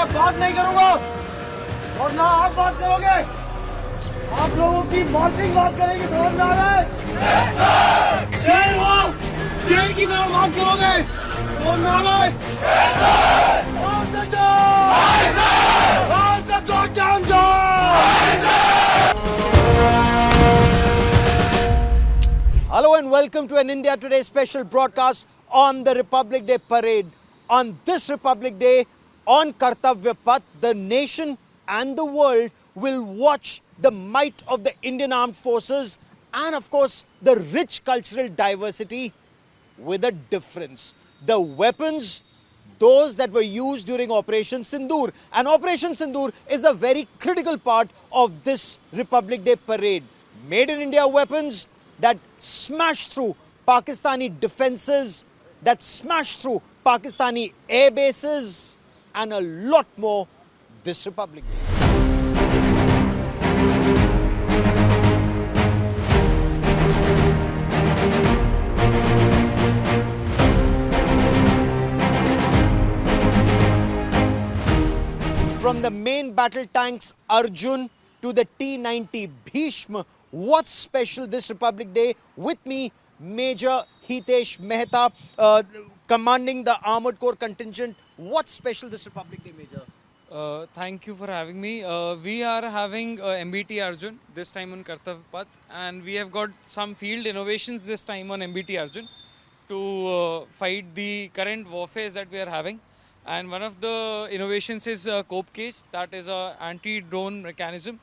मैं बात नहीं करूंगा और ना आप बात करोगे। आप लोगों की मार्चिंग बात करेगी, समझ में आ रहा है? शेर हो, शेर की तरह बात करोगे, समझ में आ रहा है? Hello and welcome to an India Today special broadcast on the Republic Day parade. On this Republic Day, on Kartavya Path, the nation and the world will watch the might of the Indian Armed Forces and of course the rich cultural diversity with a difference. The weapons, those that were used during Operation Sindoor. And Operation Sindoor is a very critical part of this Republic Day parade. Made in India weapons that smashed through Pakistani defenses, that smashed through Pakistani air bases, and a lot more this Republic Day. From the main battle tanks Arjun to the T-90 Bhishma, what's special this Republic Day? With me, Major Hitesh Mehta, commanding the Armored Corps contingent. What's special this Republic Day, Major? Thank you for having me. We are having MBT Arjun this time on Kartavya Path, and we have got some field innovations this time on MBT Arjun to fight the current warfare that we are having. And one of the innovations is Cope Cage, that is a anti-drone mechanism.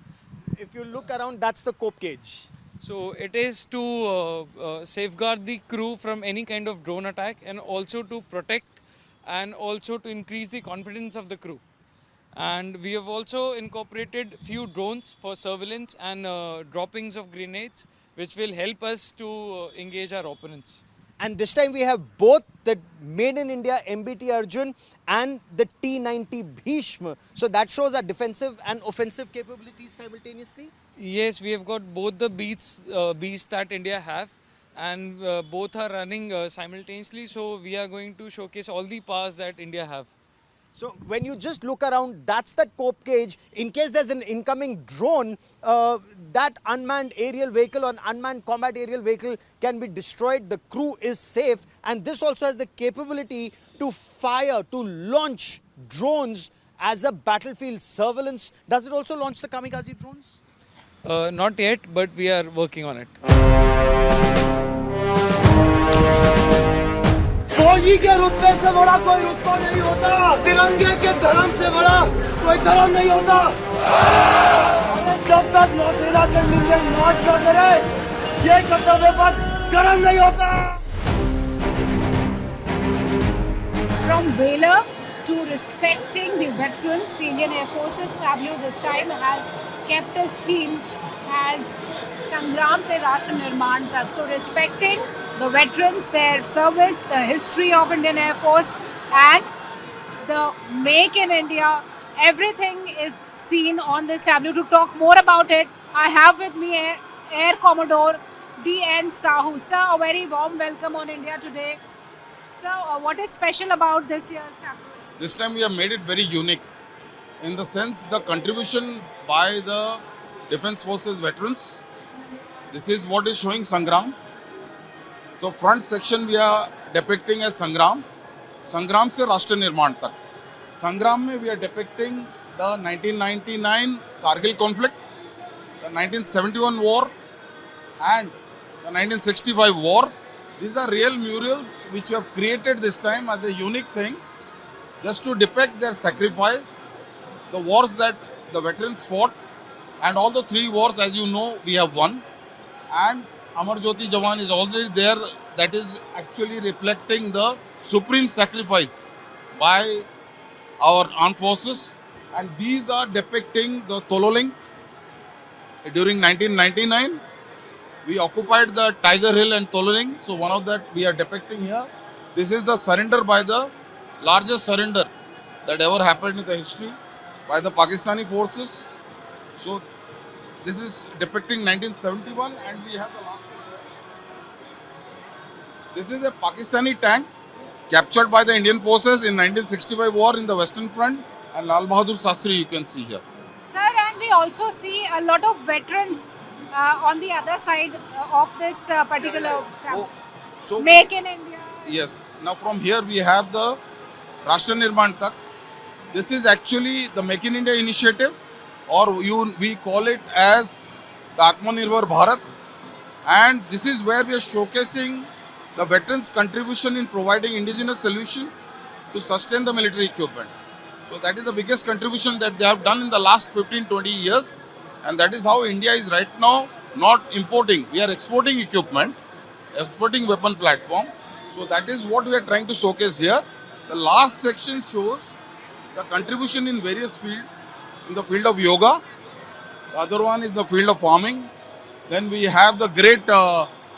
If you look around, that's the Cope Cage. So it is to safeguard the crew from any kind of drone attack, and also to protect and also to increase the confidence of the crew. And we have also incorporated few drones for surveillance and droppings of grenades, which will help us to engage our opponents. And this time we have both the Made in India MBT Arjun and the T-90 Bhishma. So that shows our defensive and offensive capabilities simultaneously. Yes, we have got both the beasts that India have, and both are running simultaneously. So we are going to showcase all the powers that India have. So when you just look around, that's that Cope Cage. In case there's an incoming drone, that unmanned aerial vehicle or unmanned combat aerial vehicle can be destroyed. The crew is safe, and this also has the capability to fire, to launch drones as a battlefield surveillance. Does it also launch the kamikaze drones? Not yet, but we are working on it. फौजी के रुतबे से बड़ा कोई रुतबा नहीं होता, तिरंगे के धर्म से बड़ा कोई धर्म नहीं होता। जब तक नौसेना के इंजन मार्च न करे, ये कर्तव्य पथ गर्म नहीं होता। From valor to respecting the veterans, the Indian Air Forces TABLEAU this time has kept its themes as Sangram se Rashtra Nirman tak. So respecting the veterans, their service, the history of Indian Air Force, and the Make in India, everything is seen on this TABLEAU. To talk more about it, I have with me Air Commodore D.N. Sahu. Sir, a very warm welcome on India Today. So, what is special about this year's TABLEAU? This time we have made it very unique in the sense the contribution by the Defence Forces veterans. This is what is showing Sangram. So front section we are depicting as Sangram. Sangram se Rashtra Nirman tak. Sangram mein we are depicting the 1999 Kargil conflict, the 1971 war and the 1965 war. These are real murals which we have created this time as a unique thing, just to depict their sacrifice, the wars that the veterans fought, and all the three wars, as you know, we have won. And Amar Jyoti Jawan is already there, that is actually reflecting the supreme sacrifice by our armed forces. And these are depicting the Tololink. During 1999, we occupied the Tiger Hill and Tololink. So one of that we are depicting here. This is the surrender by the largest surrender that ever happened in the history by the Pakistani forces. So this is depicting 1971, and we have the last. This is a Pakistani tank captured by the Indian forces in 1965 war in the Western Front. and Lal Bahadur Shastri you can see here. Sir, and we also see a lot of veterans on the other side of this particular Oh, so Make in India. yes. Now from here we have the Rashtra Nirman Tak. This is actually the Make in India initiative, or we call it as the Atmanirbhar Bharat, and this is where we are showcasing the veterans' contribution in providing indigenous solution to sustain the military equipment. So that is the biggest contribution that they have done in the last 15-20 years, and that is how India is right now not importing. We are exporting equipment, exporting weapon platform. So that is what we are trying to showcase here. The last section shows the contribution in various fields. In the field of yoga, the other one is the field of farming. Then we have the great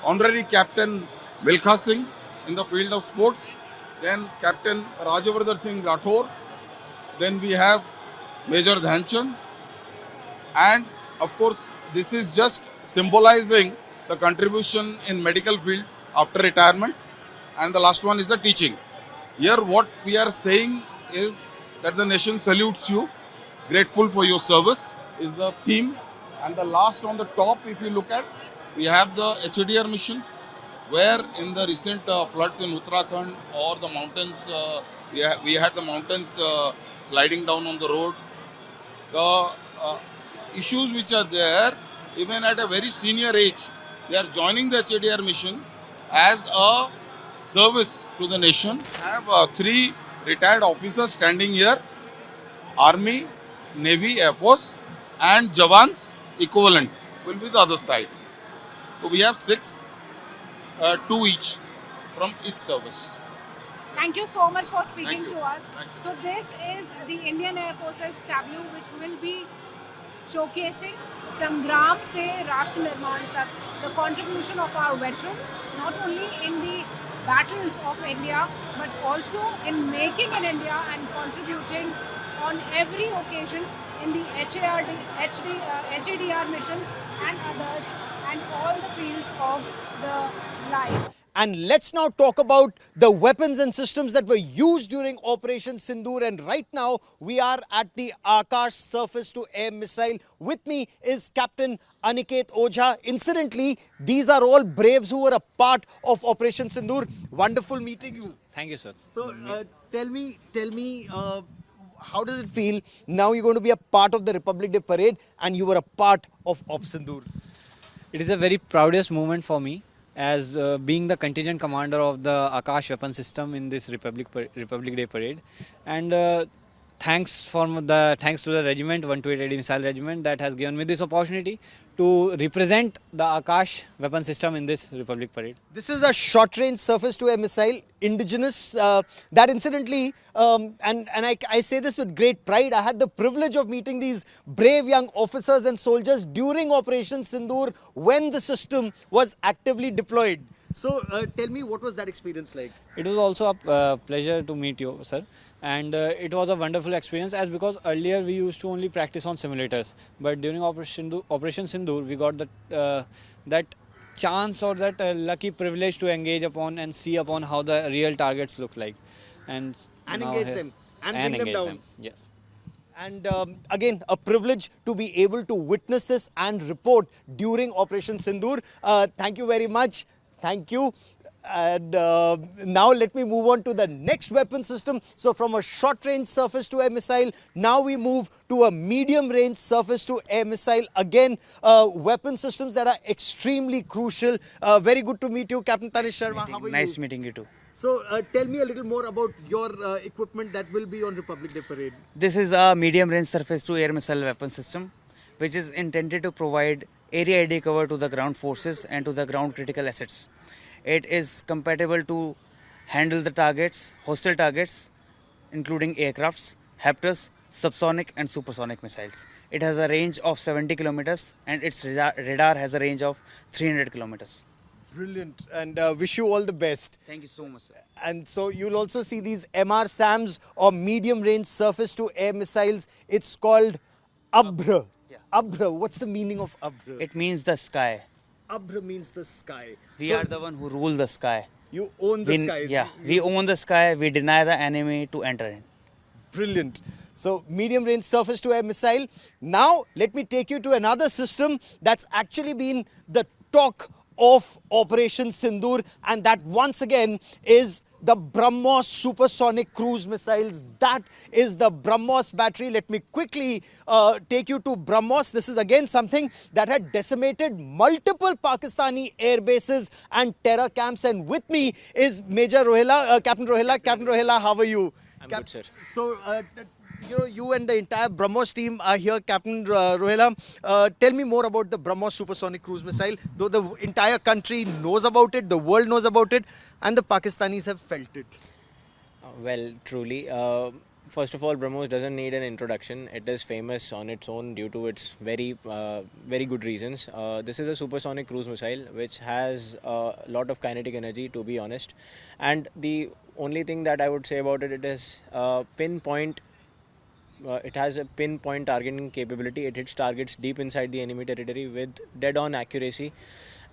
honorary captain Milkha Singh in the field of sports. Then Captain Rajavardhan Singh Rathore. Then we have Major Dhyanchand. And of course, this is just symbolizing the contribution in medical field after retirement. And the last one is the teaching. Here what we are saying is that the nation salutes you, grateful for your service is the theme. And the last on the top, if you look at, we have the HADR mission, where in the recent floods in Uttarakhand or the mountains, we had the mountains sliding down on the road. The issues which are there, even at a very senior age, they are joining the HADR mission as a service to the nation. I have 3 retired officers standing here, Army, Navy, Air Force, and Jawans equivalent will be the other side. So we have 6, 2 each from each service. Thank you so much for speaking Thank you. to us. Thank you. So this is the Indian Air Force's tableau, which will be showcasing Sangram se Rashtra Nirman Tak, the contribution of our veterans, not only in the battles of India, but also in making in India and contributing on every occasion in the HADR missions and others, and all the fields of the life. And let's now talk about the weapons and systems that were used during Operation Sindoor. And right now, we are at the Akash surface-to-air missile. With me is Captain Aniket Ojha. Incidentally, these are all braves who were a part of Operation Sindoor. Wonderful meeting you. Thank you, sir. So, tell me, how does it feel now you're going to be a part of the Republic Day parade and you were a part of Op Sindoor? It is a very proudest moment for me as being the contingent commander of the Akash weapon system in this Republic Day parade. And thanks to the regiment, 128 Missile Regiment, that has given me this opportunity to represent the Akash weapon system in this Republic parade. This is a short-range surface-to-air missile, indigenous, that incidentally, and I say this with great pride, I had the privilege of meeting these brave young officers and soldiers during Operation Sindoor when the system was actively deployed. So tell me, what was that experience like? It was also a pleasure to meet you, sir. And it was a wonderful experience, as because earlier we used to only practice on simulators, but during Operation Sindoor we got that chance or that lucky privilege to engage upon and see upon how the real targets look like, and engage them and bring them down. Yes. And again, a privilege to be able to witness this and report during Operation Sindoor. Thank you very much. Thank you. And now let me move on to the next weapon system. So from a short-range surface-to-air missile, now we move to a medium-range surface-to-air missile. Again, weapon systems that are extremely crucial. Very good to meet you, Captain Tanish Sharma. How are you? Nice meeting you too. So tell me a little more about your equipment that will be on Republic Day Parade. This is a medium-range surface-to-air missile weapon system, which is intended to provide area ID cover to the ground forces and to the ground critical assets. It is compatible to handle the targets, hostile targets, including aircrafts, Haptors, subsonic and supersonic missiles. It has a range of 70 kilometers and its radar has a range of 300 kilometers. Brilliant, and wish you all the best. Thank you so much, sir. And so you'll also see these MR SAMs or medium-range surface-to-air missiles. It's called Abra. Yeah. Abra, what's the meaning of Abra? It means the sky. Abra means the sky. We So are the one who rule the sky. you own the sky. Yeah, we own the sky. We deny the enemy to enter in. Brilliant. So medium range surface to air missile. Now let me take you to another system that's actually been the talk of Operation Sindoor, and that once again is the BrahMos supersonic cruise missiles. That is the BrahMos battery. Let me quickly take you to BrahMos. This is again something that had decimated multiple Pakistani air bases and terror camps, and with me is Major Rohila, Captain Rohila. Captain Rohila, how are you? I'm good, sir. So, you and the entire BrahMos team are here. Captain Rohila, tell me more about the BrahMos supersonic cruise missile. Though the entire country knows about it, the world knows about it, and the Pakistanis have felt it. Well, truly. First of all, BrahMos doesn't need an introduction. It is famous on its own due to its very good reasons. This is a supersonic cruise missile which has a lot of kinetic energy, to be honest. And the only thing that I would say about it, it is pinpoint. It has a pinpoint targeting capability. It hits targets deep inside the enemy territory with dead-on accuracy,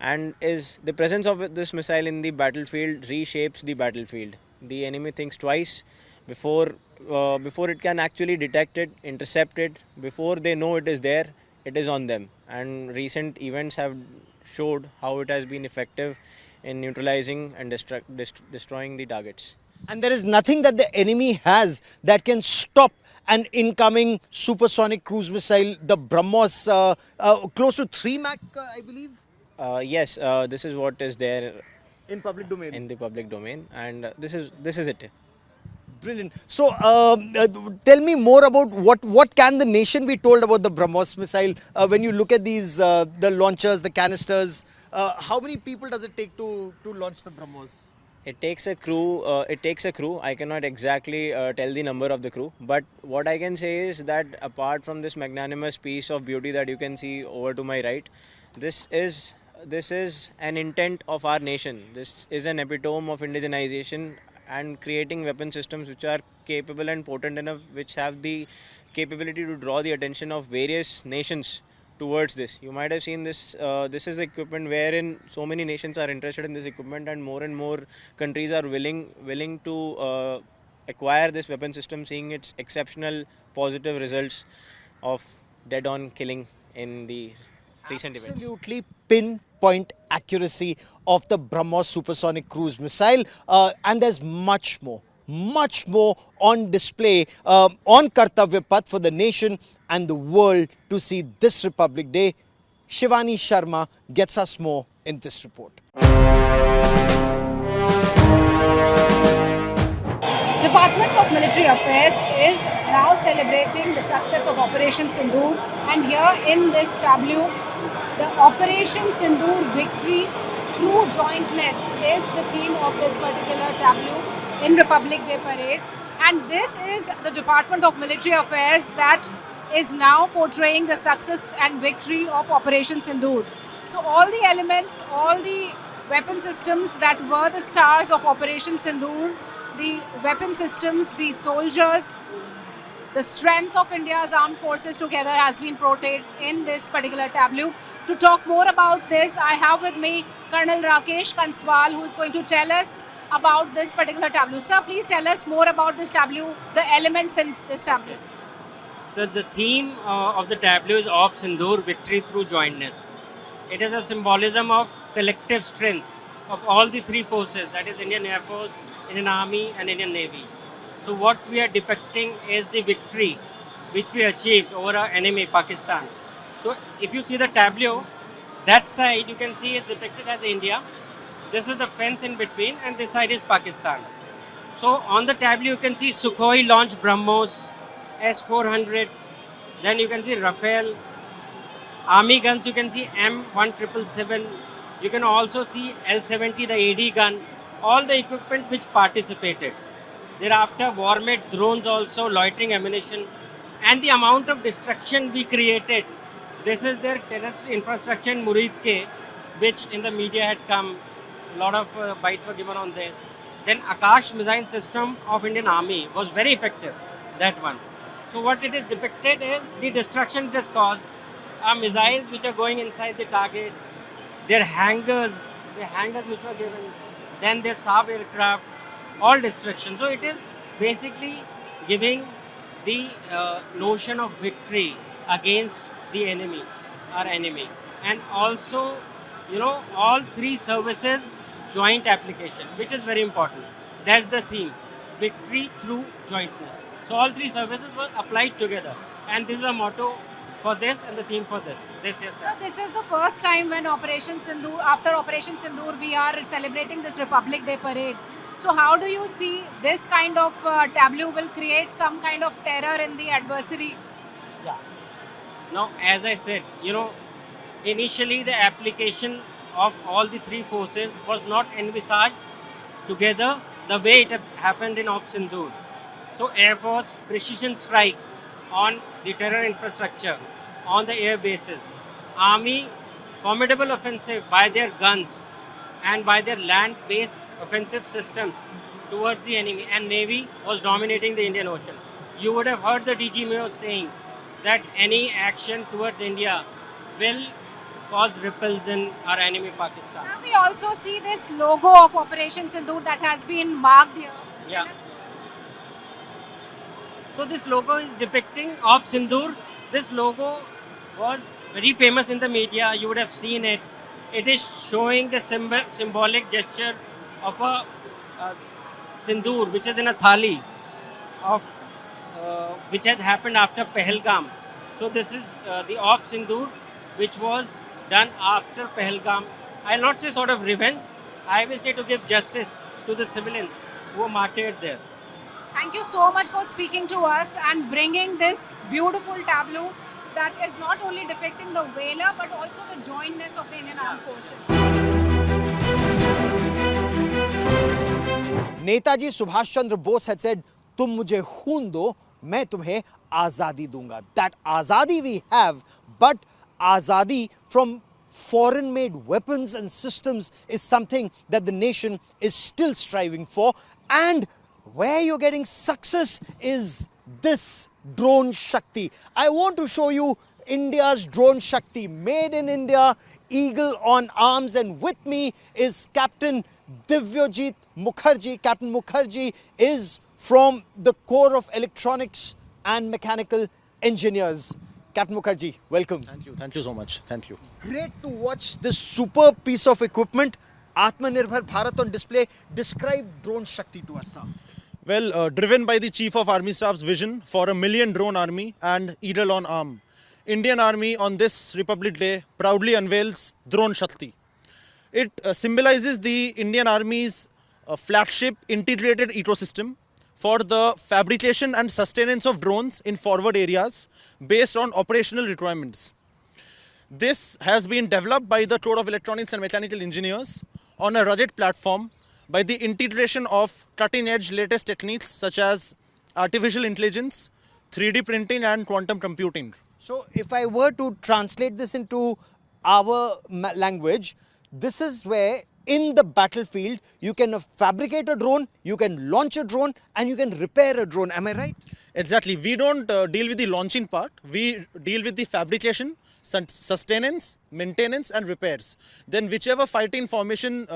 and is the presence of this missile in the battlefield reshapes the battlefield. The enemy thinks twice before it can actually detect it, intercept it. Before they know it is there, it is on them. And recent events have showed how it has been effective in neutralizing and destroying the targets. And there is nothing that the enemy has that can stop an incoming supersonic cruise missile. The BrahMos, close to 3 Mach, I believe, Yes, this is what is there in public domain. in the public domain, and this is it. Brilliant. So, tell me more about what can the nation be told about the BrahMos missile when you look at these the launchers, the canisters. How many people does it take to launch the BrahMos? It takes a crew. I cannot exactly tell the number of the crew, but what I can say is that apart from this magnanimous piece of beauty that you can see over to my right, this is an intent of our nation. This is an epitome of indigenization and creating weapon systems which are capable and potent enough, which have the capability to draw the attention of various nations towards this. You might have seen this. This is equipment wherein so many nations are interested in this equipment, and more countries are willing to acquire this weapon system, seeing its exceptional positive results of dead-on killing in the recent events. Absolutely pinpoint accuracy of the BrahMos supersonic cruise missile, and there's much more on display on Kartavya Path for the nation and the world to see this Republic Day. Shivani Sharma gets us more in this report. Department of Military Affairs is now celebrating the success of Operation Sindoor, and here in this tableau, the Operation Sindoor victory through jointness is the theme of this particular tableau in Republic Day Parade. And this is the Department of Military Affairs that is now portraying the success and victory of Operation Sindoor. So all the elements, all the weapon systems that were the stars of Operation Sindoor, the weapon systems, the soldiers, the strength of India's armed forces together has been portrayed in this particular tableau. To talk more about this, I have with me Colonel Rakesh Kanswal, who is going to tell us about this particular tableau. Sir, please tell us more about this tableau, the elements in this tableau. So the theme of the tableau is Op Sindoor, victory through jointness. It is a symbolism of collective strength of all the three forces, that is Indian Air Force, Indian Army and Indian Navy. So what we are depicting is the victory which we achieved over our enemy Pakistan. So if you see the tableau, that side you can see is depicted as India. This is the fence in between, and this side is Pakistan. So on the tableau you can see Sukhoi launched BrahMos, S-400, then you can see Rafale, army guns you can see M1777, you can also see L-70, the AD gun, all the equipment which participated. Thereafter war-made drones also, loitering ammunition, and the amount of destruction we created. This is their terrorist infrastructure in Muridke, which in the media had come, a lot of bites were given on this. Then Akash missile system of Indian Army was very effective, that one. So what it is depicted is the destruction it has caused, are missiles which are going inside the target, their hangars, the hangars which were given, then their Saab aircraft, all destruction. So it is basically giving the notion of victory against the enemy, our enemy, and also, all three services joint application, which is very important. That's the theme, victory through jointness. So all three services were applied together, and this is a motto for this and the theme for this. This year. So this is the first time when Operation Sindoor, after Operation Sindoor, we are celebrating this Republic Day parade. So how do you see this kind of tableau will create some kind of terror in the adversary? Yeah. Now, as I said, initially the application of all the three forces was not envisaged together the way it had happened in Op Sindoor. So Air Force precision strikes on the terror infrastructure, on the air bases. Army formidable offensive by their guns and by their land-based offensive systems towards the enemy, and Navy was dominating the Indian Ocean. You would have heard the DG Mayo saying that any action towards India will cause ripples in our enemy Pakistan. Now we also see this logo of Operation Sindoor that has been marked here. Yeah. So this logo is depicting Op Sindoor. This logo was very famous in the media. You would have seen it. It is showing the symbolic gesture of a sindoor, which is in a thali, of which has happened after Pahalgam. So this is the Op Sindoor, which was done after Pahalgam. I'll not say sort of revenge. I will say to give justice to the civilians who were martyred there. Thank you so much for speaking to us and bringing this beautiful tableau that is not only depicting the valor but also the jointness of the Indian Armed Forces. Netaji Subhash Chandra Bose had said, "Tum mujhe khoon do, main tumhe azadi dunga." That azadi we have, but azadi from foreign-made weapons and systems is something that the nation is still striving for. And where you're getting success is this drone Shakti. I want to show you India's drone Shakti, made in India, eagle on arms, and with me is Captain Divyajit Mukherjee. Captain Mukherjee is from the Corps of Electronics and Mechanical Engineers. Captain Mukherjee, welcome. Thank you so much. Thank you. Great to watch this superb piece of equipment, Atmanirbhar Bharat on display. Describe drone Shakti to us, sir. Well, driven by the Chief of Army Staff's vision for a million drone army and eagle on arm, Indian Army on this Republic Day proudly unveils Drone Shakti. It symbolizes the Indian Army's flagship integrated ecosystem for the fabrication and sustenance of drones in forward areas based on operational requirements. This has been developed by the Corps of Electronics and Mechanical Engineers on a rugged platform by the integration of cutting-edge latest techniques such as artificial intelligence, 3D printing and quantum computing. So if I were to translate this into our language, this is where in the battlefield you can fabricate a drone, you can launch a drone, and you can repair a drone. Am I right? Exactly. We don't deal with the launching part. We deal with the fabrication, sustenance, maintenance and repairs. Then whichever fighting formation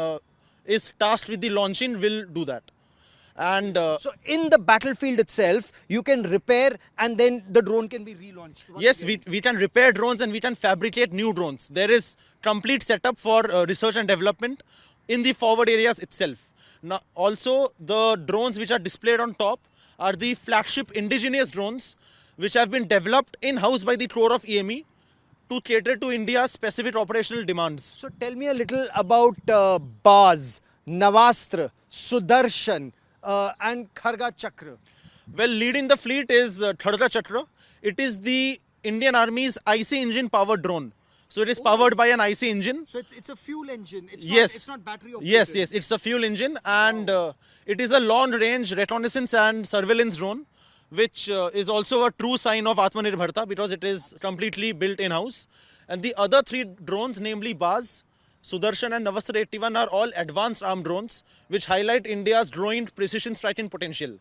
is tasked with the launching will do that. And so in the battlefield itself, you can repair and then the drone can be relaunched. yes, we can repair drones and we can fabricate new drones. There is complete setup for research and development in the forward areas itself. Now, also the drones which are displayed on top are the flagship indigenous drones which have been developed in-house by the Corps of EME to cater to India's specific operational demands. So tell me a little about Baz, Navastra, Sudarshan and Kharga Chakra. Well, leading the fleet is Kharga Chakra. It is the Indian Army's IC engine powered drone. So it is powered by an IC engine. So it's a fuel engine. It's not battery operated. Yes, it's a fuel engine and it is a long range reconnaissance and surveillance drone, which is also a true sign of Atmanirbharta because it is completely built in-house. And the other three drones, namely Baz, Sudarshan and Navastra 81 are all advanced armed drones which highlight India's growing precision striking potential.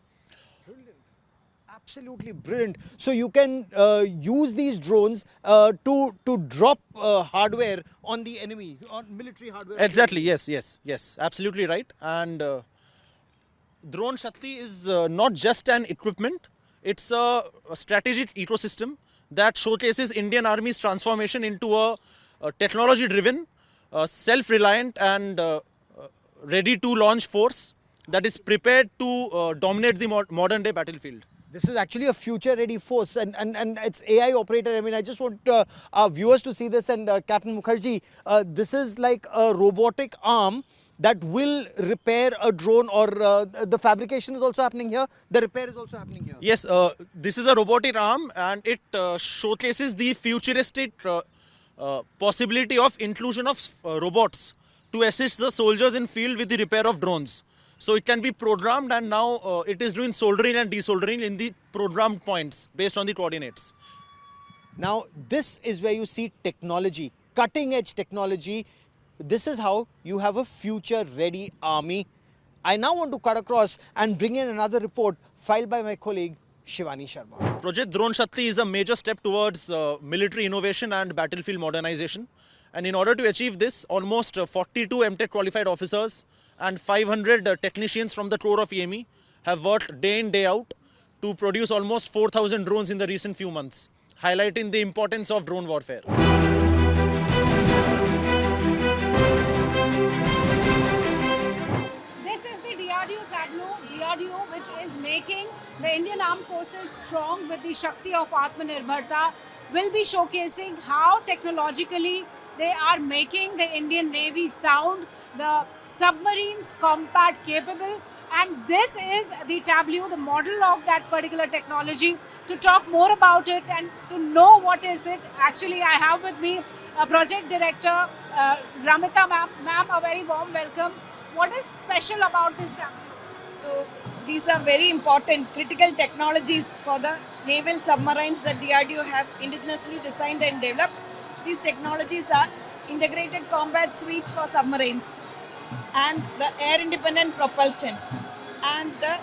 Absolutely brilliant. So you can use these drones to drop hardware on the enemy, on military hardware. Exactly, yes, absolutely right. And Drone Shakti is not just an equipment, It's a strategic ecosystem that showcases Indian Army's transformation into a technology-driven, self-reliant and ready-to-launch force that is prepared to dominate the modern-day battlefield. This is actually a future-ready force, and it's AI operated. I mean, I just want our viewers to see this. And Captain Mukherjee, this is like a robotic arm that will repair a drone, or the fabrication is also happening here. The repair is also happening here. Yes, this is a robotic arm, and it showcases the futuristic possibility of inclusion of robots to assist the soldiers in field with the repair of drones. So it can be programmed, and now it is doing soldering and desoldering in the programmed points based on the coordinates. Now, this is where you see technology, cutting-edge technology. This is how you have a future-ready army. I now want to cut across and bring in another report filed by my colleague Shivani Sharma. Project Drone Shakti is a major step towards military innovation and battlefield modernization. And in order to achieve this, almost 42 MTech qualified officers and 500 technicians from the core of EME have worked day in, day out to produce almost 4,000 drones in the recent few months, highlighting the importance of drone warfare. This is the DRDO tableau, DRDO which is making the Indian Armed Forces strong with the Shakti of Atmanirbharta, will be showcasing how technologically they are making the Indian Navy sound, the submarines combat capable, and this is the tableau, the model of that particular technology. To talk more about it and to know what is it, actually I have with me a project director, Ramita ma'am. Ma'am, a very warm welcome. What is special about this tableau? So these are very important critical technologies for the naval submarines that DRDO have indigenously designed and developed. These technologies are integrated combat suite for submarines and the air independent propulsion and the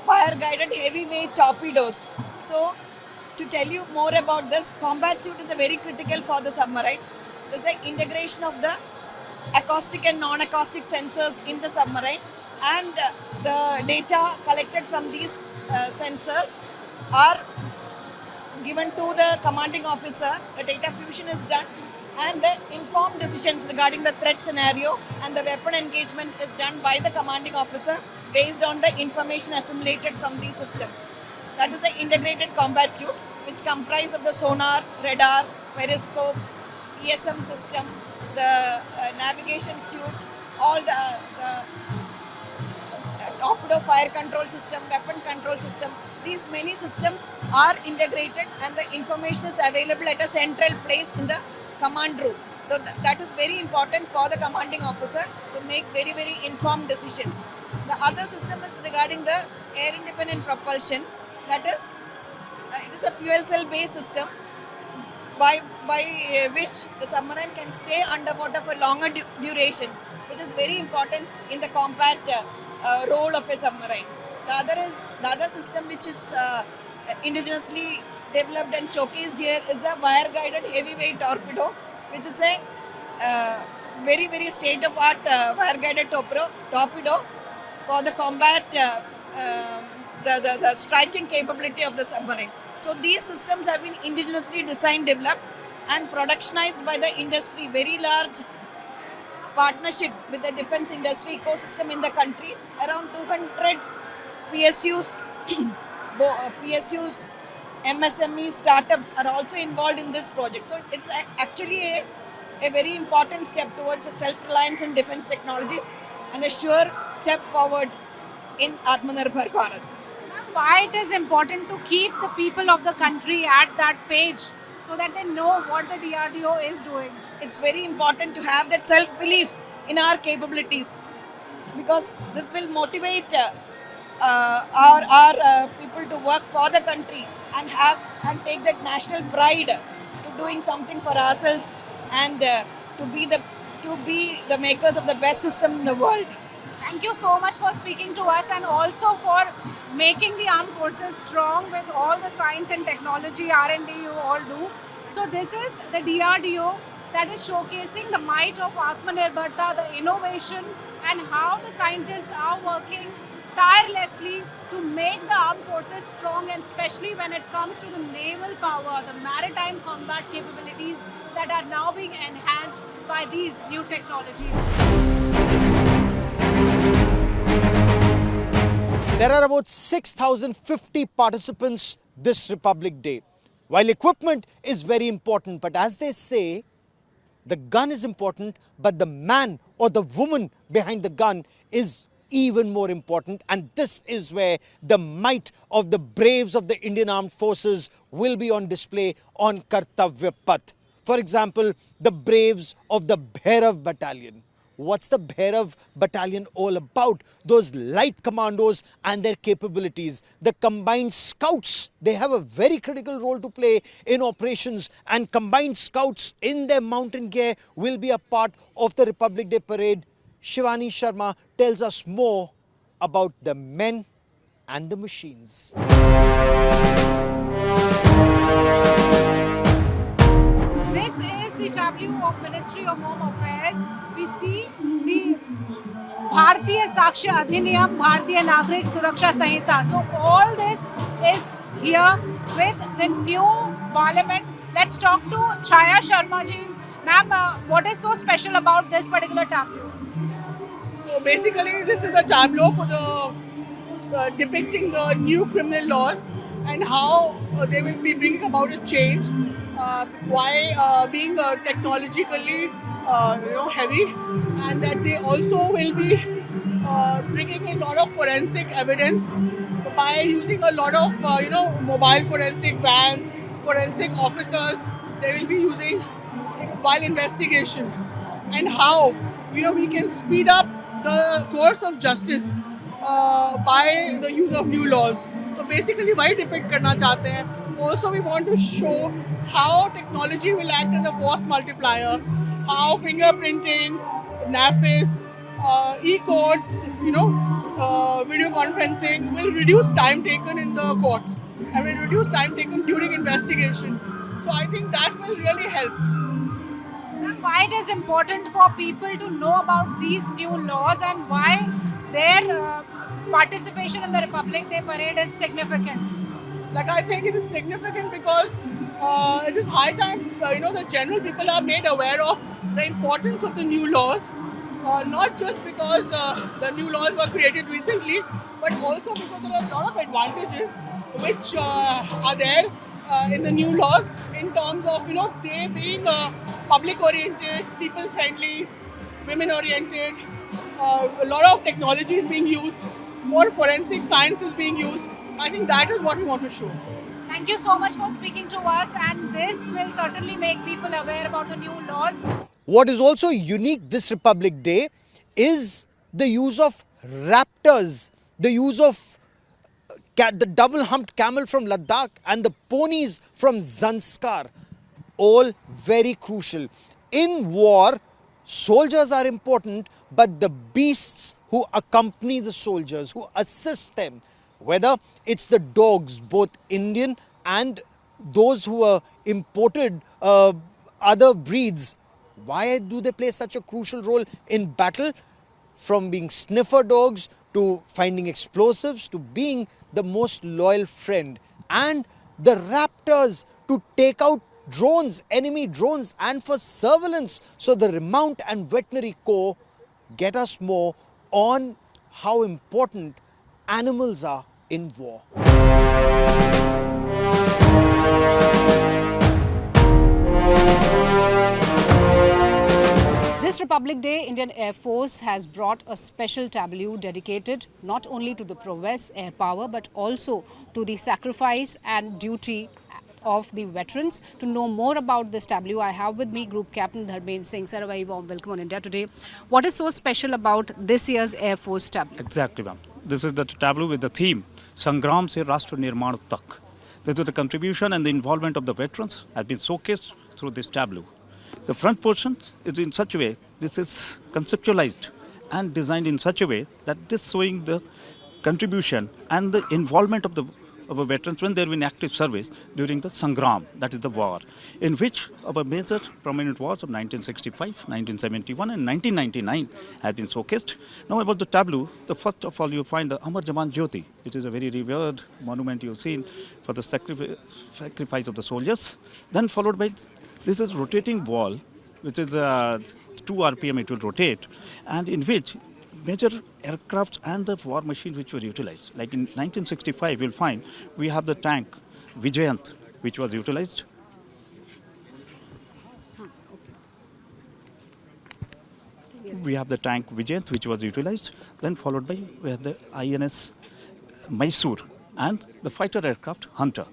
fire guided heavyweight torpedoes. So to tell you more about this, combat suite is a very critical for the submarine. There's an integration of the acoustic and non-acoustic sensors in the submarine, and the data collected from these sensors are given to the commanding officer. The data fusion is done and the informed decisions regarding the threat scenario and the weapon engagement is done by the commanding officer based on the information assimilated from these systems. That is the integrated combat suite, which comprises of the sonar, radar, periscope, ESM system, the navigation suite, all the torpedo fire control system, weapon control system. These many systems are integrated and the information is available at a central place in the command room. So that is very important for the commanding officer to make very, very informed decisions. The other system is regarding the air independent propulsion. That is, it is a fuel cell based system by which the submarine can stay underwater for longer durations, which is very important in the combat role of a submarine. The other system which is indigenously developed and showcased here is a wire guided heavyweight torpedo, which is a very, very state of art wire guided torpedo for the combat, the striking capability of the submarine. So these systems have been indigenously designed, developed and productionized by the industry. Very large partnership with the defense industry ecosystem in the country. Around 200 PSUs, MSME startups are also involved in this project. So it's actually a very important step towards a self-reliance in defense technologies and a sure step forward in Atmanirbhar Bharat. Why it is important to keep the people of the country at that page so that they know what the DRDO is doing? It's very important to have that self-belief in our capabilities, because this will motivate our people to work for the country and take that national pride to doing something for ourselves and to be the makers of the best system in the world. Thank you so much for speaking to us and also for making the armed forces strong with all the science and technology R&D you all do. So this is the DRDO that is showcasing the might of Atmanirbharta, the innovation and how the scientists are working tirelessly to make the armed forces strong, and especially when it comes to the naval power, the maritime combat capabilities that are now being enhanced by these new technologies. There are about 6,050 participants this Republic Day. While equipment is very important, but as they say, the gun is important, but the man or the woman behind the gun is even more important. And this is where the might of the braves of the Indian Armed Forces will be on display on Kartavya Path. For example, the braves of the Bhairav Battalion. What's the Bhairav Battalion all about? Those light commandos and their capabilities. The combined scouts, they have a very critical role to play in operations, and combined scouts in their mountain gear will be a part of the Republic Day parade. Shivani Sharma tells us more about the men and the machines. This is the tableau of Ministry of Home Affairs. We see the Bharatiya Sakshya Adhiniyam, Bharatiya Nagrik Suraksha Sanhita. So all this is here with the new parliament. Let's talk to Chaya Sharma ji. Ma'am, what is so special about this particular tableau? So basically, this is a tableau for the depicting the new criminal laws and how they will be bringing about a change. Why being technologically heavy, and that they also will be bringing in a lot of forensic evidence by using a lot of mobile forensic vans, forensic officers. They will be using while investigation, and how we can speed up the course of justice by the use of new laws. So basically, why depict करना चाहते हैं? Also, we want to show how technology will act as a force multiplier, how fingerprinting, NAFIS, e-courts, video conferencing will reduce time taken in the courts and will reduce time taken during investigation. So I think that will really help. Why it is important for people to know about these new laws, and why their participation in the Republic Day parade is significant? I think it is significant because it is high time, the general people are made aware of the importance of the new laws, not just because the new laws were created recently, but also because there are a lot of advantages which are there in the new laws in terms of, they being public oriented, people friendly, women oriented, a lot of technology is being used, more forensic science is being used. I think that is what we want to show. Thank you so much for speaking to us, and this will certainly make people aware about the new laws. What is also unique this Republic Day is the use of raptors, the use of the double-humped camel from Ladakh and the ponies from Zanskar. All very crucial. In war, soldiers are important, but the beasts who accompany the soldiers, who assist them, whether it's the dogs, both Indian and those who are imported, other breeds, why do they play such a crucial role in battle? From being sniffer dogs to finding explosives to being the most loyal friend. And the raptors to take out drones, enemy drones, and for surveillance. So the Remount and Veterinary Corps get us more on how important animals are in war. This Republic Day, Indian Air Force has brought a special tableau dedicated not only to the prowess, air power, but also to the sacrifice and duty of the veterans. To know more about this tableau, I have with me Group Captain Dharmendra Singh. Sir, a very warm welcome on India Today. What is so special about this year's Air Force tableau? Exactly, ma'am. This is the tableau with the theme, Sangram se Rashtra Nirman Tak. This is the contribution and the involvement of the veterans has been showcased through this tableau. The front portion is in such a way, this is conceptualized and designed in such a way that this showing the contribution and the involvement of the our veterans when they were in active service during the Sangram, that is the war, in which our major prominent wars of 1965, 1971 and 1999 have been showcased. Now about the tableau, the first of all you find the Amar Jawan Jyoti, which is a very revered monument you've seen for the sacrifice of the soldiers. Then followed by, this is rotating wall, which is 2 RPM it will rotate, and in which major aircrafts and the war machines which were utilized. Like in 1965, you'll find we have the tank Vijayant, which was utilized. We have the tank Vijayant, which was utilized. Then followed by we have the INS Mysore and the fighter aircraft Hunter.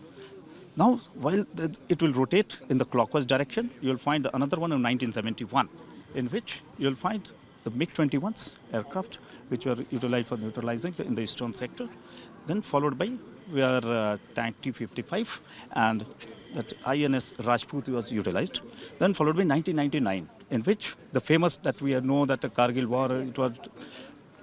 Now, while it will rotate in the clockwise direction, you will find another one in 1971, in which you will find the MiG-21s aircraft, which were utilized for neutralizing in the eastern sector. Then followed by tank T-55 and that INS Rajput was utilized. Then followed by 1999, in which the famous that we know that the Kargil war, it was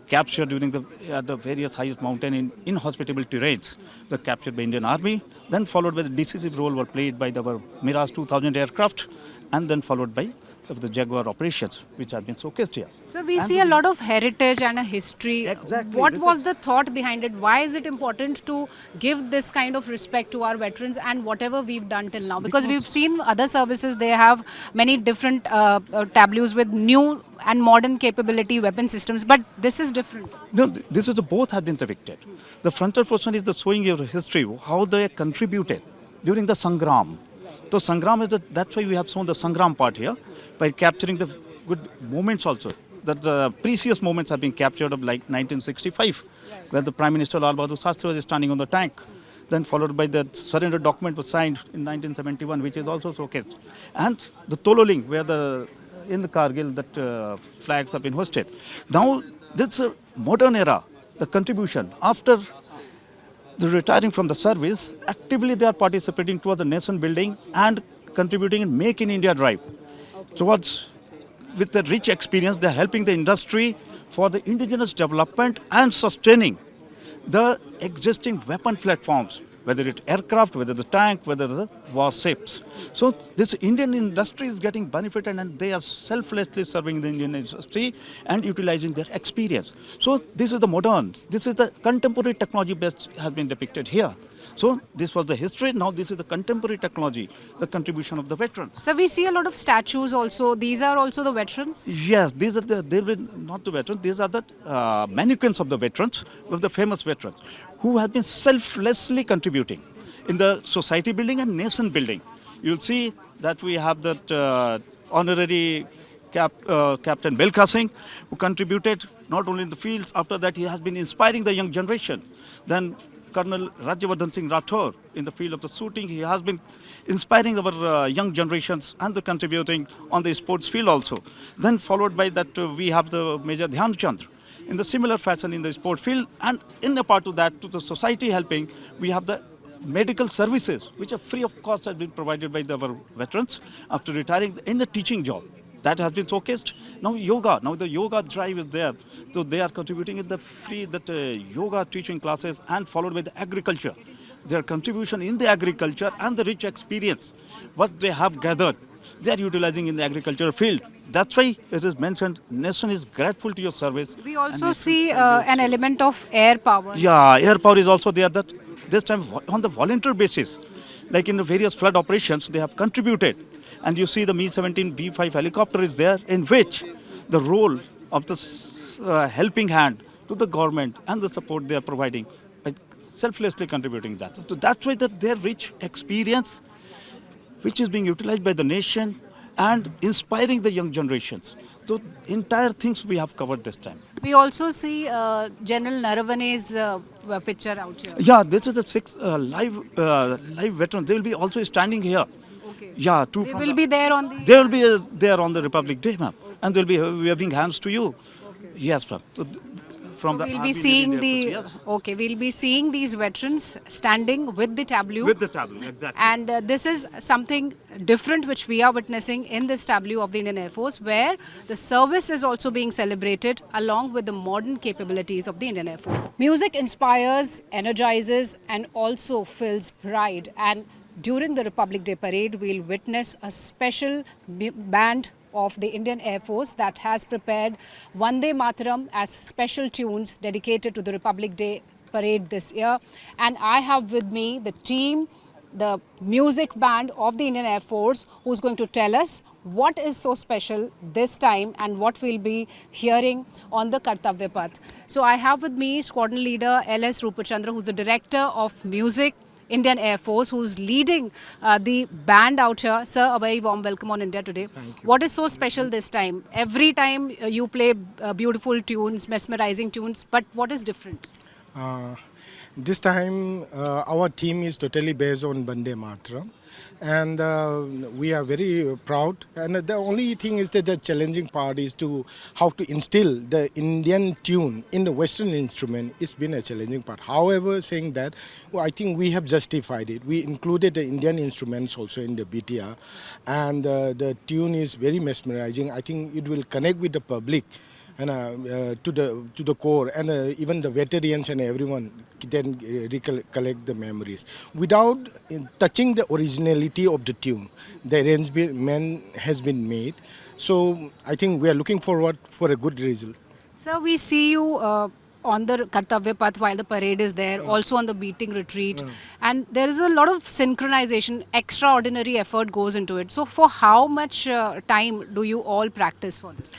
captured during the various highest mountain in inhospitable terrains, the captured by Indian Army. Then followed by the decisive role were played by the Mirage 2000 aircraft, and then followed by the Jaguar operations, which have been showcased here. So we see a lot of heritage and a history. Exactly. What was the thought behind it? Why is it important to give this kind of respect to our veterans and whatever we've done till now? Because we've seen other services, they have many different tableaus with new and modern capability weapon systems, but this is different. No, this is both have been depicted. The frontal portion is the showing your history, how they contributed during the Sangram. So Sangram is that's why we have shown the Sangram part here, by capturing the good moments also. That the precious moments have been captured of like 1965, where the Prime Minister Lal Bahadur Shastri was standing on the tank. Then followed by the surrender document was signed in 1971, which is also showcased. And the Tololing, where in the Kargil that flags have been hoisted. Now, this modern era, the contribution after the retiring from the service, actively they are participating towards the nation building and contributing in Make in India drive. Towards, with the rich experience, they are helping the industry for the indigenous development and sustaining the existing weapon platforms, whether it's aircraft, whether the tank, whether the warships. So this Indian industry is getting benefited, and they are selflessly serving the Indian industry and utilizing their experience. So this is the modern, this is the contemporary technology best has been depicted here. So this was the history, now this is the contemporary technology, the contribution of the veterans. So we see a lot of statues also. These are also the veterans? Yes, these are they were not the veterans, these are the mannequins of the veterans, of the famous veterans, who have been selflessly contributing in the society building and nation building. You'll see that we have that honorary Captain Belka Singh, who contributed not only in the fields, after that he has been inspiring the young generation. Then Colonel Rajyavardhan Singh Rathore, in the field of the shooting, he has been inspiring our young generations and the contributing on the sports field also. Then followed by that we have the Major Dhyan Chand. In the similar fashion in the sport field, and in a part of that to the society helping, we have the medical services which are free of cost have been provided by our veterans after retiring in the teaching job. That has been showcased. Now yoga, now the yoga drive is there. So they are contributing in the free yoga teaching classes, and followed by the agriculture. Their contribution in the agriculture and the rich experience, what they have gathered, they are utilizing in the agricultural field. That's why it is mentioned, nation is grateful to your service. We also see an element of air power. Yeah, air power is also there, that this time on the volunteer basis, like in the various flood operations, they have contributed. And you see the Mi-17 B-5 helicopter is there, in which the role of the helping hand to the government and the support they are providing, by selflessly contributing that. So that's why that their rich experience, which is being utilized by the nation and inspiring the young generations. So entire things we have covered this time. We also see General Naravane's picture out here. Yeah, this is the 6 live veterans. They will be also standing here. Okay. Yeah, They will be there on the... They will be there on the Republic Day, ma'am. And they'll be waving hands to you. Okay. Yes, ma'am. So from the we'll Army be seeing Navy Air the Force. Yes. okay. We'll be seeing these veterans standing with the tableau. With the tableau, exactly. And this is something different which we are witnessing in this tableau of the Indian Air Force, where the service is also being celebrated along with the modern capabilities of the Indian Air Force. Music inspires, energizes, and also fills pride. And during the Republic Day parade, we'll witness a special band of the Indian Air Force that has prepared Vande Mataram as special tunes dedicated to the Republic Day parade this year. And I have with me the team, the music band of the Indian Air Force, who's going to tell us what is so special this time and what we'll be hearing on the Kartavya Path. So I have with me Squadron Leader L.S. Rupachandra, who's the Director of Music, Indian Air Force, who's leading the band out here. Sir, a very warm welcome on India Today. What is so special this time? Every time you play beautiful tunes, mesmerizing tunes, but what is different? This time our team is totally based on Vande Mataram, and we are very proud. And the only thing is that the challenging part is to how to instill the Indian tune in the Western instrument. It's been a challenging part. However, saying that, I think we have justified it. We included the Indian instruments also in the BTR, and the tune is very mesmerizing. I think it will connect with the public and to the core, and even the veterans and everyone then recollect the memories without touching the originality of the tune. The arrangement has been made, so I think we are looking forward for a good result. Sir, we see you on the Kartavya Path while the parade is there, also on the beating retreat, and there is a lot of synchronization, extraordinary effort goes into it. So for how much time do you all practice for this?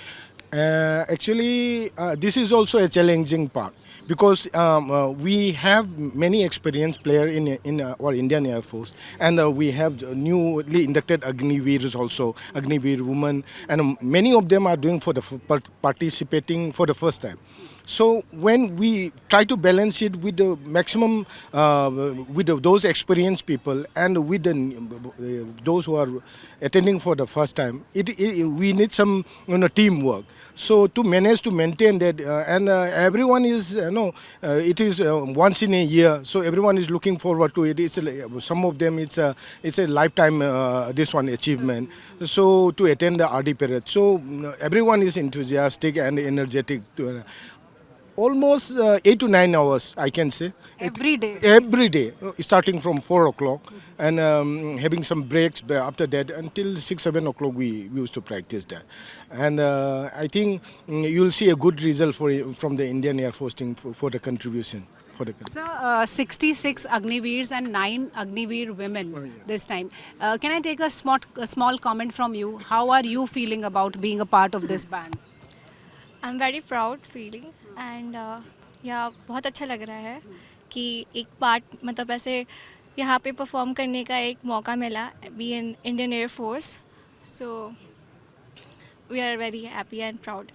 Actually, this is also a challenging part, because we have many experienced players in our Indian Air Force, and we have newly inducted Agniveers also, Agniveer women, and many of them are doing participating for the first time. So when we try to balance it with the maximum, those experienced people and with those who are attending for the first time, we need some teamwork. So to manage to maintain that, and everyone is, it is once in a year, so everyone is looking forward to it. Some of them it's a lifetime this one achievement. So to attend the RD parade, so everyone is enthusiastic and energetic. Almost 8 to 9 hours, I can say. Every day? Every day, starting from 4 o'clock and having some breaks after that until 6, 7 o'clock we used to practice that. And I think you'll see a good result from the Indian Air Force team for the contribution. So 66 Agniveers and 9 Agniveer women this time. Can I take a small comment from you? How are you feeling about being a part of this band? I'm very proud feeling and yeah, बहुत अच्छा लग रहा है कि एक part मतलब ऐसे यहाँ पे परफॉर्म करने का एक मौका मिला be in Indian Air Force so we are very happy and proud.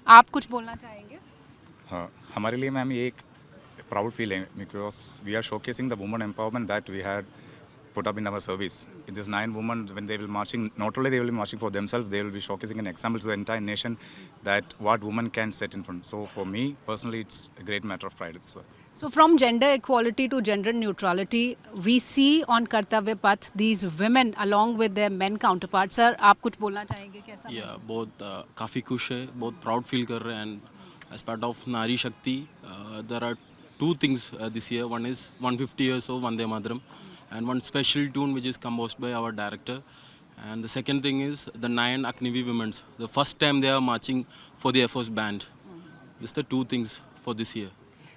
आप कुछ बोलना चाहेंगे? हाँ, हमारे लिए मैम ये एक प्राउड फील है because we are showcasing the woman empowerment that we had put up in our service. In these 9 women, when they will marching, not only they will be marching for themselves, they will be showcasing an example to the entire nation that what women can set in front. So for me personally, it's a great matter of pride as well. So from gender equality to gender neutrality, we see on Kartavya Path these women along with their men counterparts. Sir, आप कुछ बोलना चाहेंगे कैसा? बहुत काफ़ी खुश है, बहुत प्राउड फील कर रहे हैं and as part of Nari Shakti, there are 2 things this year. One is 150 years of Vande Mataram, and one special tune which is composed by our director, and the second thing is the 9 Agniveer women, the first time they are marching for the Air Force band. These are the 2 things for this year.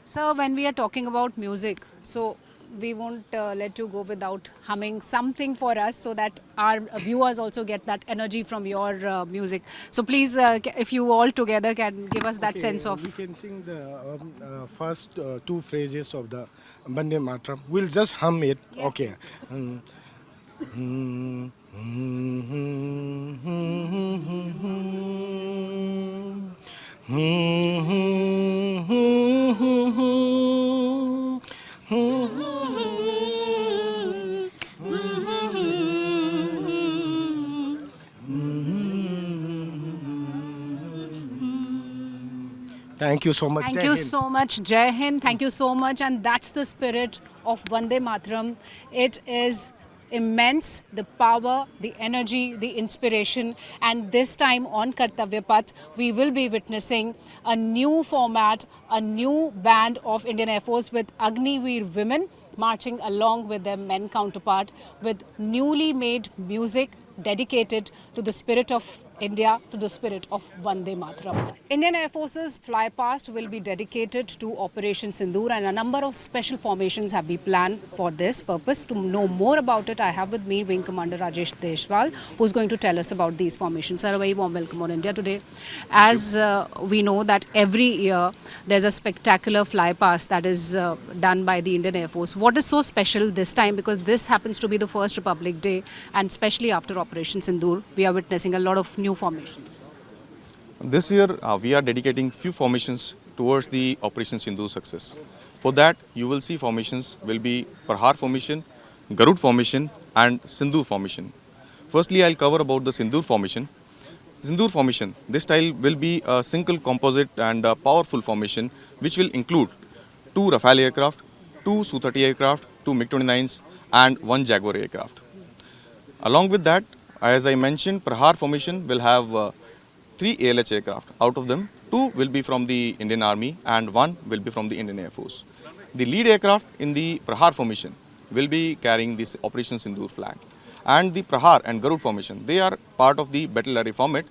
So when we are talking about music, so we won't let you go without humming something for us so that our viewers also get that energy from your music. So please, if you all together can give us that sense of... We can sing the first 2 phrases of the Vande Mataram. We'll just hum it. Yes, okay. Yes. Thank you so much. Thank Jai you Hind. so much, Jai Hind. Thank you so much. And that's the spirit of Vande Mataram. It is immense, the power, the energy, the inspiration. And this time on Kartavya Path, we will be witnessing a new format, a new band of Indian Air Force with Agniveer women marching along with their men counterpart with newly made music dedicated to the spirit of India, to the spirit of Vande Mataram. Indian Air Force's flypast will be dedicated to Operation Sindoor, and a number of special formations have been planned for this purpose. To know more about it, I have with me Wing Commander Rajesh Deshwal, who is going to tell us about these formations. Sir, a very warm welcome on India Today. As we know that every year there's a spectacular flypast that is done by the Indian Air Force. What is so special this time? Because this happens to be the first Republic Day, and especially after Operation Sindoor, we are witnessing a lot of new formations. This year, we are dedicating few formations towards the Operation Sindoor success. For that, you will see formations will be Prahar formation, Garud formation and Sindoor formation. Firstly, I'll cover about the Sindoor formation. Sindoor formation, this style will be a single composite and a powerful formation which will include 2 Rafale aircraft, 2 Su-30 aircraft, 2 MiG-29s and 1 Jaguar aircraft. Along with that, as I mentioned, Prahar formation will have 3 ALH aircraft. Out of them, 2 will be from the Indian Army and 1 will be from the Indian Air Force. The lead aircraft in the Prahar formation will be carrying this Operation Sindoor flag. And the Prahar and Garud formation, they are part of the battle array format.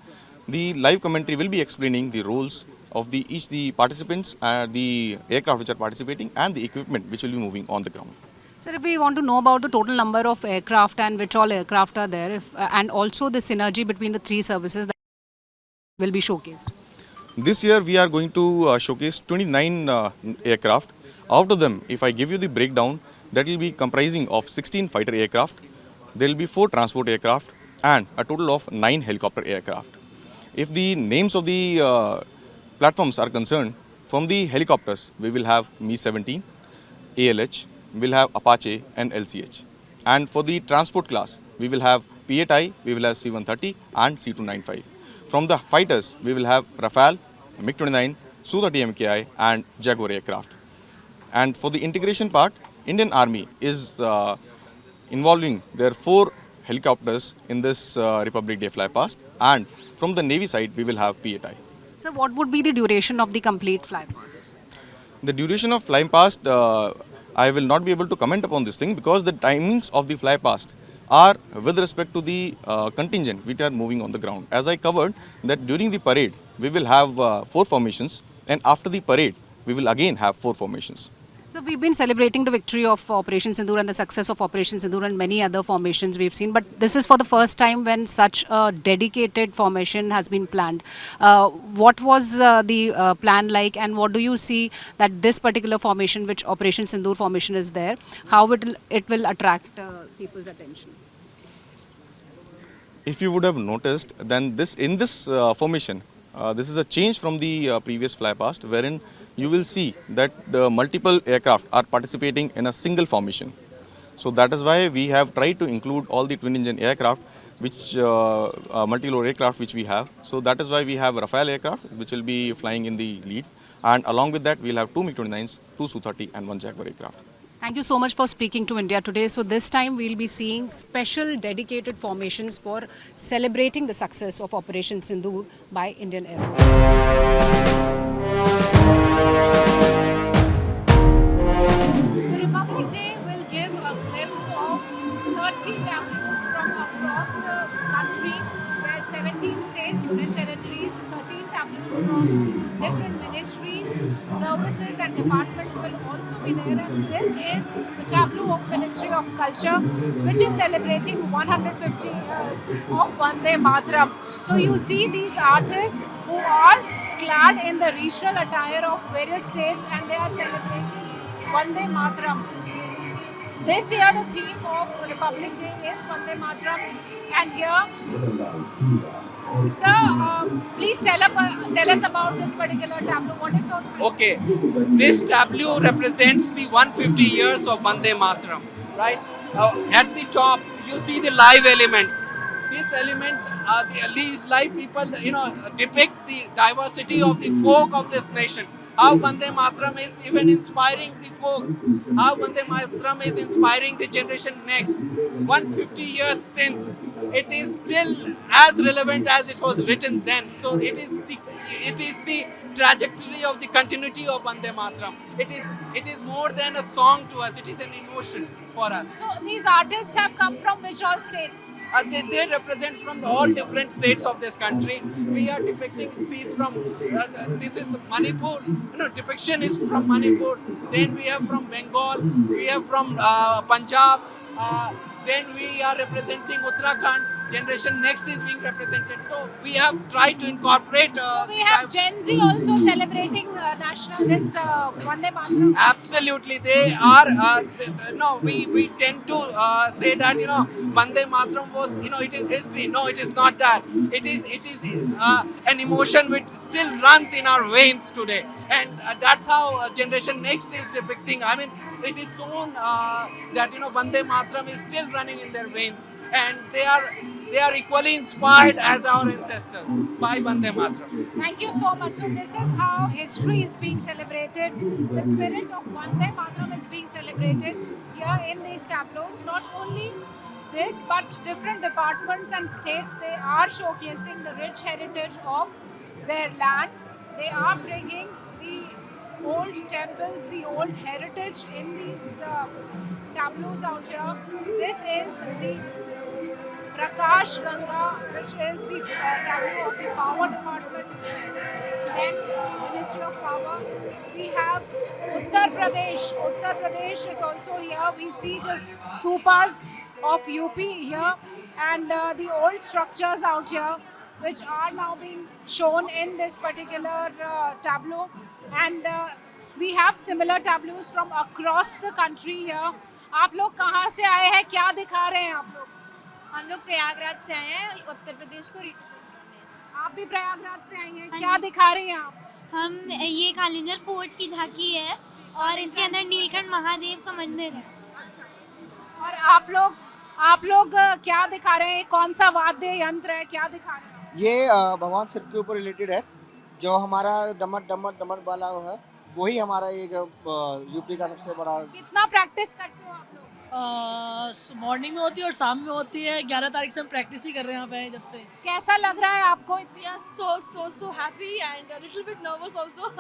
The live commentary will be explaining the roles of each the participants, the aircraft which are participating and the equipment which will be moving on the ground. Sir, if we want to know about the total number of aircraft and which all aircraft are there, and also the synergy between the 3 services that will be showcased. This year we are going to showcase 29 aircraft. Out of them, if I give you the breakdown, that will be comprising of 16 fighter aircraft, there will be 4 transport aircraft and a total of 9 helicopter aircraft. If the names of the platforms are concerned, from the helicopters we will have Mi-17, ALH, we will have Apache and LCH. And for the transport class, we will have P-8I, we will have C-130 and C-295. From the fighters, we will have Rafale, MiG-29, Su-30 MKI and Jaguar aircraft. And for the integration part, Indian Army is involving their 4 helicopters in this Republic Day flypast, and from the Navy side, we will have P-8I. So what would be the duration of the complete flypast? The duration of flying past, I will not be able to comment upon this thing because the timings of the fly past are with respect to the contingent which are moving on the ground. As I covered that during the parade, we will have 4 formations, and after the parade, we will again have 4 formations. So we've been celebrating the victory of Operation Sindoor and the success of Operation Sindoor and many other formations we've seen. But this is for the first time when such a dedicated formation has been planned. What was the plan like, and what do you see that this particular formation, which Operation Sindoor formation is there, how it will attract people's attention? If you would have noticed, then in this formation, this is a change from the previous flypast, wherein you will see that the multiple aircraft are participating in a single formation. So that is why we have tried to include all the twin engine aircraft, which multi-load aircraft which we have. So that is why we have Rafale aircraft which will be flying in the lead, and along with that we will have 2 MiG-29s, 2 Su-30 and 1 Jaguar aircraft. Thank you so much for speaking to India Today. So this time we'll be seeing special dedicated formations for celebrating the success of Operation Sindoor by Indian Air Force. The Republic Day will give a glimpse of 30 tableaus from across the country, where 17 states, union territories, 13 tableaus from different ministries, services and departments will also be there. And this is the tableau of Ministry of Culture, which is celebrating 150 years of Vande Mataram. So you see these artists who are clad in the regional attire of various states, and they are celebrating Vande Mataram. This year the theme of Republic Day is Vande Mataram, and here, sir, please tell us about this particular tableau. What is so special? Okay, this tableau represents the 150 years of Vande Mataram, right? At the top, you see the live elements. this element, these live people, depict the diversity of the folk of this nation. How Vande Mataram is even inspiring the folk. How Vande Mataram is inspiring the generation next. 150 years since, it is still as relevant as it was written then. So it is the trajectory of the continuity of Vande Mataram. It is more than a song to us. It is an emotion for us. So these artists have come from which all states? They represent from all different states of this country. We are depicting scenes from, this is Manipur, depiction is from Manipur, then we have from Bengal, we have from Punjab, then we are representing Uttarakhand, generation next is being represented. So we have tried to incorporate. So we have Gen Z also celebrating this Vande Mataram. Absolutely, they are. We tend to say that Vande Mataram was it is history. No, it is not that. It is an emotion which still runs in our veins today, and that's how generation next is depicting. I mean, it is shown that Vande Mataram is still running in their veins, and they are equally inspired as our ancestors by Vande Mataram. Thank you so much. So this is how history is being celebrated. The spirit of Vande Mataram is being celebrated here in these tableaus. Not only this, but different departments and states, they are showcasing the rich heritage of their land. They are bringing the old temples, the old heritage in these tableaus out here. This is the Prakash Ganga, which is the tableau of the power department. Then Ministry of Power. We have Uttar Pradesh. Uttar Pradesh is also here. We see just stupas of UP here, and the old structures out here, which are now being shown in this particular tableau. And we have similar tableaus from across the country here. आप लोग कहाँ से आए हैं, क्या दिखा रहे हैं आप लोग? हम लोग प्रयागराज से आए हैं, उत्तर प्रदेश को रिप्रेजेंट। आप भी प्रयागराज से आई हैं, क्या दिखा रहे हैं आप? हम ये कालिंगर फोर्ट की झांकी है और इसके अंदर नीलकंठ महादेव का मंदिर है। और आप लोग क्या दिखा रहे हैं? कौन सा वाद्य यंत्र है, क्या दिखा रहे हैं? ये भगवान शिव के ऊपर रिलेटेड है। जो हमारा डमर वाला है, वही हमारा एक यूपी का सबसे बड़ा। कितना प्रैक्टिस करते हो आप लोग? मॉर्निंग में होती है और शाम में होती है। 11 तारीख से हम प्रैक्टिस ही कर रहे हैं यहाँ पे जब से। कैसा लग रहा है आपको? We are so happy and a little bit nervous also।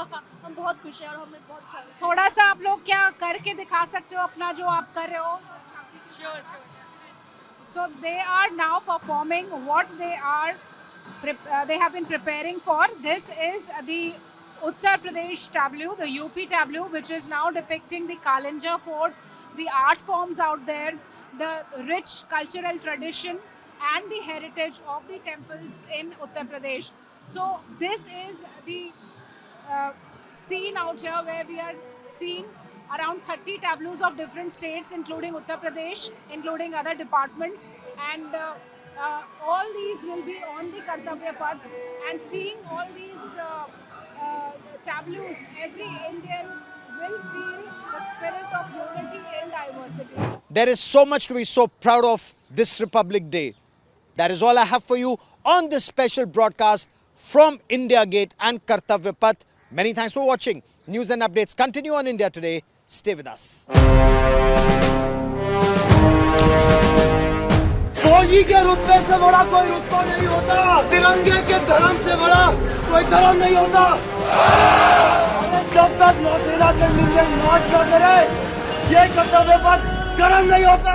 हम बहुत खुश हैं और हमें बहुत अच्छा लग रहा है। थोड़ा सा आप लोग क्या करके दिखा सकते हो अपना जो आप कर रहे हो? Sure. So they are now performing what they have been preparing for. This is the Uttar Pradesh tableau, the UP tableau, which is now depicting the Kalinjar Fort, the art forms out there, the rich cultural tradition and the heritage of the temples in Uttar Pradesh. So this is the scene out here where we are seeing around 30 tableaus of different states, including Uttar Pradesh, including other departments, and all these will be on the Kartavya Path. And seeing all these tableaus, every Indian will feel the spirit of unity and diversity. There is so much to be so proud of this Republic Day. That is all I have for you on this special broadcast from India Gate and Kartavya Path. Many thanks for watching. News and updates continue on India Today. Stay with us. फौजी के रुतबे से बड़ा कोई रुतबा नहीं होता, तिरंगे के धर्म से बड़ा कोई धर्म नहीं होता। जब तक नौसेना के मिलियन मार्च न करे, ये कर्तव्य पथ गर्म नहीं होता।